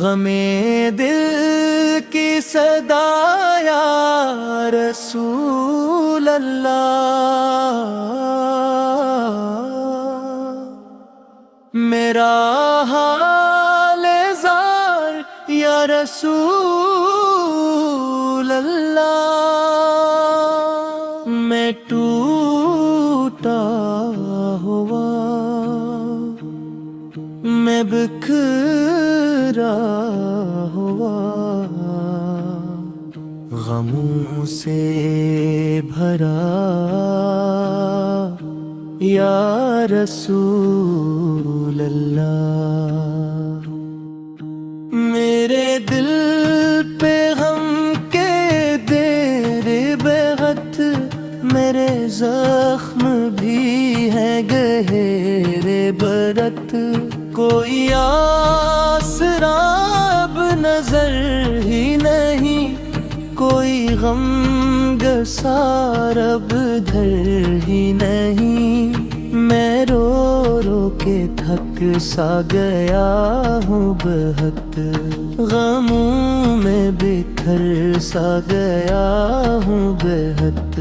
غمِ دل کی صدا یا رسول اللہ، میرا حال زار یا رسول اللہ، میں ٹوٹا ہوا، میں بکھرا ہوا، غموں سے بھرا یا رسول اللہ، میرے دل پہ غم کے دیر بے حد، میرے زخم بھی ہیں گہرے برت، کوئی آسرا اب نظر ہی نہیں، کوئی غم گسار اب دھر ہی نہیں، میں رو رو کے تھک سا گیا ہوں بہت، غموں میں بکھر سا گیا ہوں بہت،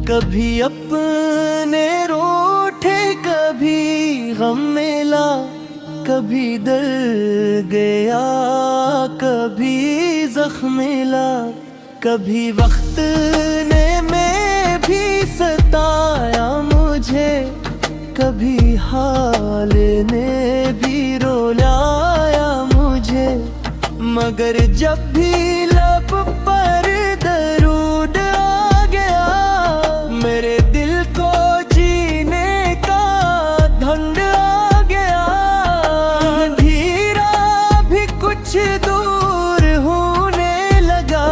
کبھی اپنے روٹھے کبھی غم ملا، کبھی درد گیا کبھی زخم ملا، کبھی وقت نے میں بھی ستایا مجھے، کبھی حال نے بھی رولایا مجھے، مگر جب بھی لب پر درود آ گیا، میرے دل کو جینے کا دھند آ گیا، اندھیرا بھی کچھ دور ہونے لگا،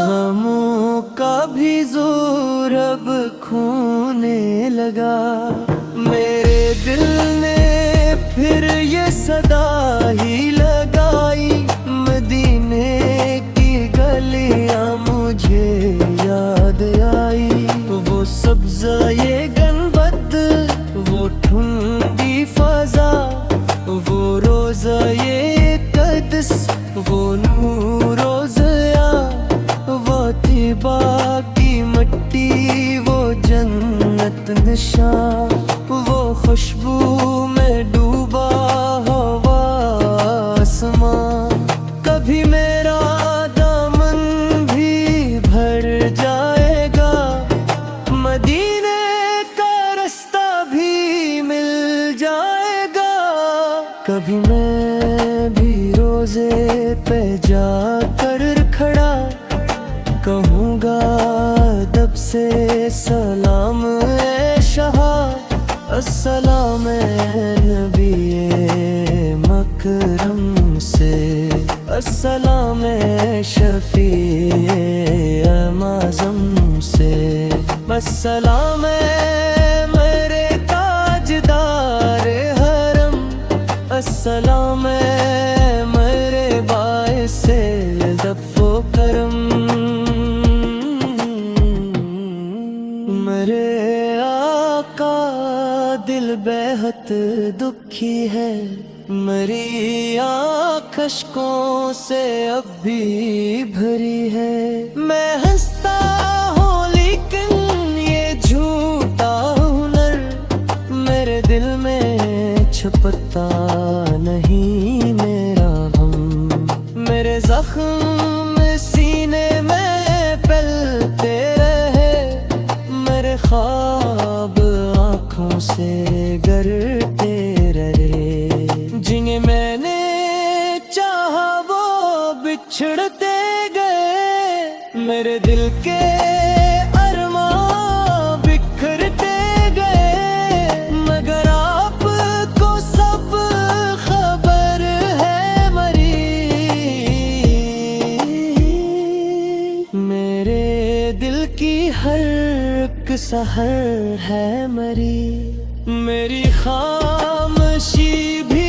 غموں کا بھی زور اب کھونے لگا، میرے دل نے پھر یہ صدا ہی لگائی، مدینے کی گلیاں مجھے یاد آئی، وہ سبز یہ گنبد، وہ ٹھنڈی فضا، وہ روزہ یہ قدس، وہ نور و ضیاء، وہ طیبہ کی مٹی، وہ جنت نشاں، وہ خوشبو میں ڈوبا ہوا آسماں، کبھی میرا دامن بھی بھر جائے گا، مدینے کا رستہ بھی مل جائے گا، کبھی میں بھی روزے پہ جا کر کھڑا کہوں گا ادب سے سلام اے شاہ، السلام اے نبی مکرم سے، السلام اے شفیع اعظم سے، السلام اے میرے تاجدار حرم، السلام اے میرے باعث لطف و کرم، میرے آقا دل بہت دکھی ہے، میری آنکھ اشکوں سے اب بھی بھری ہے، میں ہنستا ہوں لیکن یہ جھوٹا ہنر میرے دل میں چھپتا نہیں، میرا غم میرے زخم سینے میں پلتے رہے، میرے خواب آنکھوں سے گرتے رہے، جنہیں میں نے چاہا وہ بچھڑتے گئے، میرے دل کے ارماں بکھرتے گئے، مگر آپ کو سب خبر ہے مری، میرے دل کی ہر ایک سحر ہے مری، میری خاموشی بھی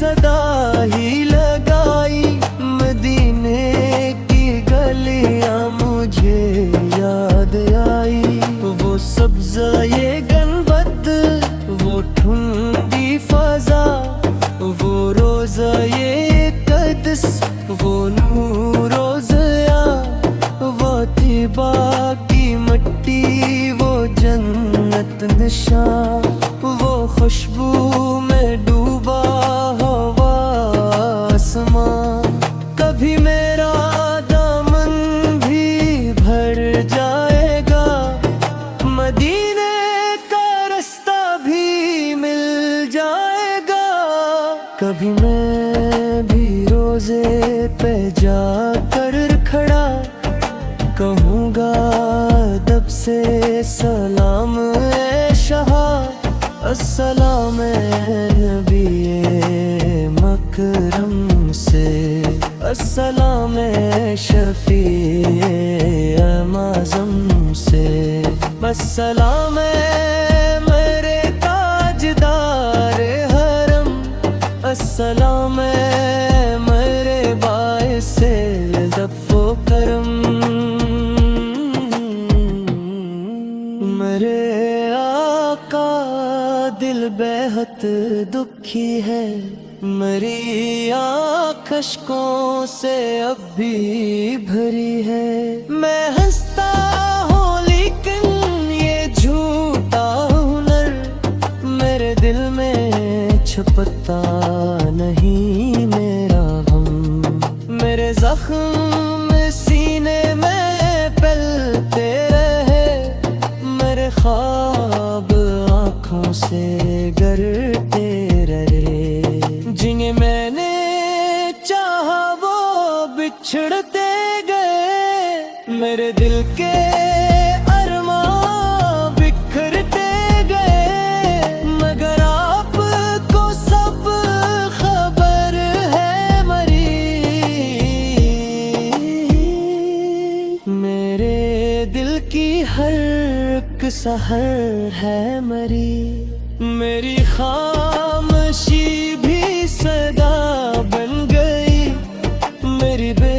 صدا ہی لگائی، مدینے کی گلیاں مجھے یاد آئی، وہ سبزۂ گنبد، وہ ٹھنڈی فضا، وہ روضۂ قدس، وہ نور و ضیاء، وہ طیبہ کی مٹی، وہ جنت نشاں، وہ خوشبو میں ڈوبا ہوا آسماں۔ کبھی میرا دامن بھی بھر جائے گا، مدینے کا رستہ بھی مل جائے گا، کبھی میں بھی روزے پہ جا کر کھڑا کہوں گا ادب سے سلام اے شاہ، السلام نبی مکرم سے، السلام شفیع معظم سے، السلام میرے تاجدار حرم، السلام میرے باعث لطف و کرم۔ میرے آقا دل بہت دکھی ہے، میری آنکھ اشکوں سے اب بھی بھری ہے، میں ہنستا ہوں لیکن یہ جھوٹا ہنر میرے دل میں چھپتا نہیں میرا غم، میرے زخم سینے میں پلتے رہے، میرے خواب آنکھوں سے گرتے رہے، جنہیں میں نے چاہا وہ بچھڑتے گئے، میرے دل کے ارماں بکھرتے گئے، مگر آپ کو سب خبر ہے مری، میرے دل کی ہر ایک سحر ہے مری، میری خاموشی بھی صدا بن گئی، میری بے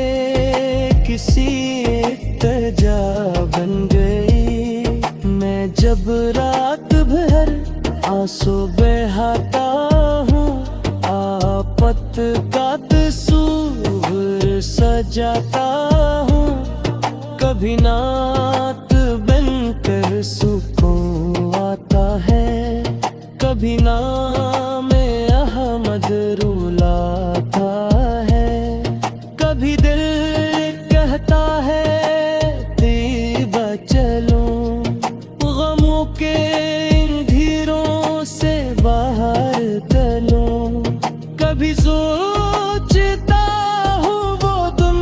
کسی التجا بن گئی، میں جب رات بھر آنسو بہاتا ہوں، آفت کا تصور سجاتا ہوں، کبھی نعت بن کر سکون آتا ہے، کبھی نام احمد رولاتا ہے، کبھی دل کہتا ہے طیبہ چلوں، غموں کے ان دھیروں سے باہر چلوں، کبھی سوچتا ہوں وہ تم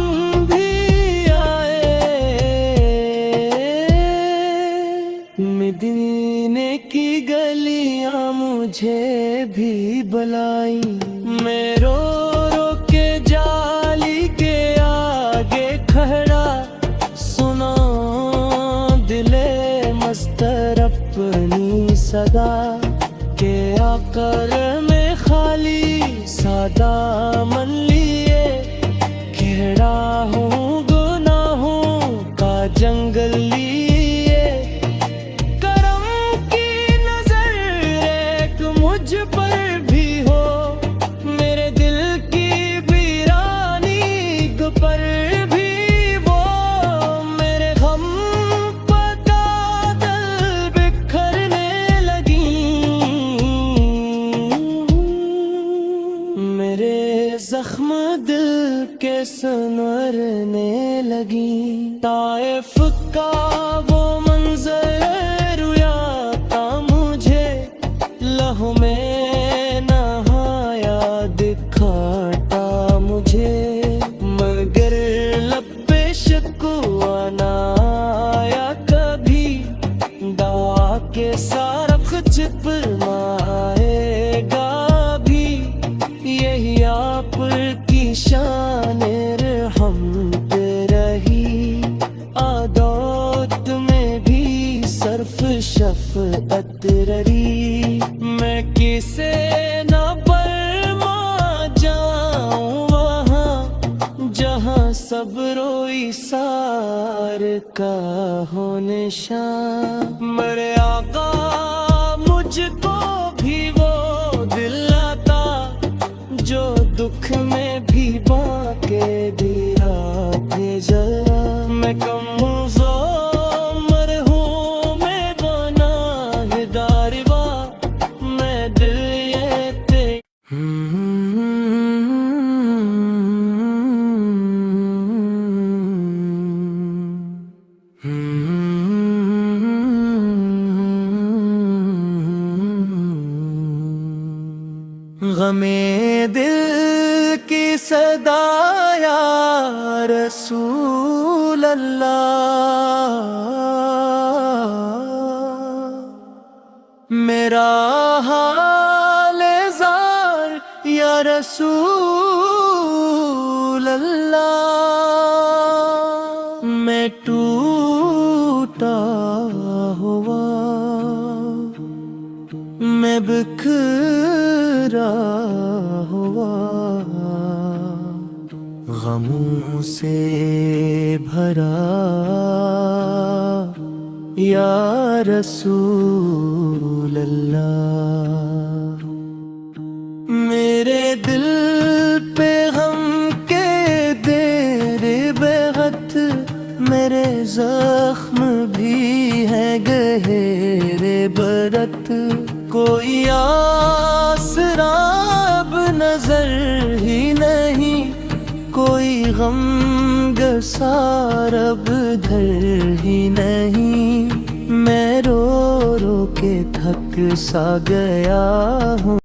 بھی آئے، مدینے کی گلیاں مجھے بھی بلائیں، میں رو رو کے جالی کے آگے کھڑا، سنا دل مستر اپنی صدا، کہ آکر میں خالی سادہ من لیے، کھڑا ہوں گناہوں کا جنگل لیے، کرم کی نظر ایک مجھ پر بھی ہو، میرے دل کی ویرانی پر بھی وہ، میرے غم پکا دل بکھرنے لگیں، میرے زخم دل کے سنورنے لگیں، طائف کا وہ منظر رویا تھا مجھے، لہو میں نہایا دکھاتا مجھے، مگر لب پہ شکوہ نہ آیا کبھی، دعا کے سارخ چھپ مائے گا بھی، یہی آپ کی شان رحم پہ رہی، عادات میں بھی صرف شفقت رہی، میں کسے نہ برماں ایثار کا ہو نشان، میرے آقا مجھ کو بھی وہ دل عطا جو دکھ میں بھی باقی دیا تھے جلا، میں کمزور مرحوم گناہ گار با میں دل یہ غمِ دل کی صدا یا رسول اللہ، میرا حال زار یا رسول اللہ، میں ٹوٹا ہوا میں بکھرا ہوا، غموں سے بھرا یا رسول اللہ، میرے دل پہ غم کے دیر بہت، میرے زخم بھی ہے گہرے برت، کوئی آسرا اب نظر ہی نہیں، کوئی غم گسار اب دھر ہی نہیں، میں رو رو کے تھک سا گیا ہوں